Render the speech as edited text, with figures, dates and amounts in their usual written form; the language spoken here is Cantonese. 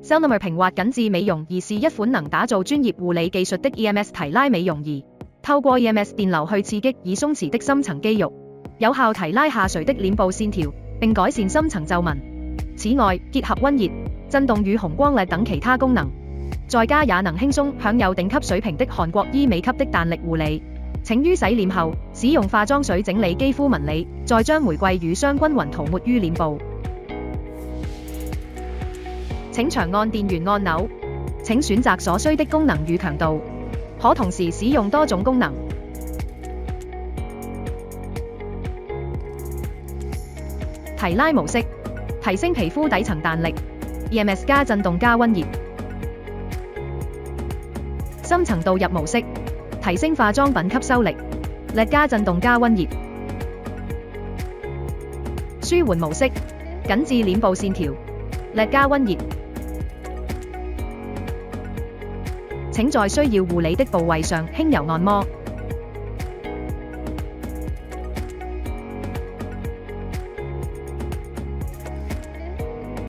Cellnomer 平滑緊緻美容儀是一款能打造專業護理技術的 EMS 提拉美容儀，透過 EMS 電流去刺激已鬆弛的深層肌肉，有效提拉下垂的臉部線條，並改善深層皺紋。此外，結合溫熱、震動與紅光力等其他功能，在家也能輕鬆享有頂級水平的韓國醫美級的彈力護理。請於洗臉後，使用化妝水整理肌膚紋理，再將玫瑰乳霜均勻塗抹於臉部。請長按電源按鈕，請選擇所需的功能與強度，可同時使用多種功能。提拉模式，提升皮膚底層彈力 ，EMS 加震動加溫熱。深層導入模式，提升化妝品吸收力 ，LED 加震動加溫熱。舒緩模式，緊緻臉部線條 ，LED 加溫熱。請在需要護理的部位上輕柔按摩。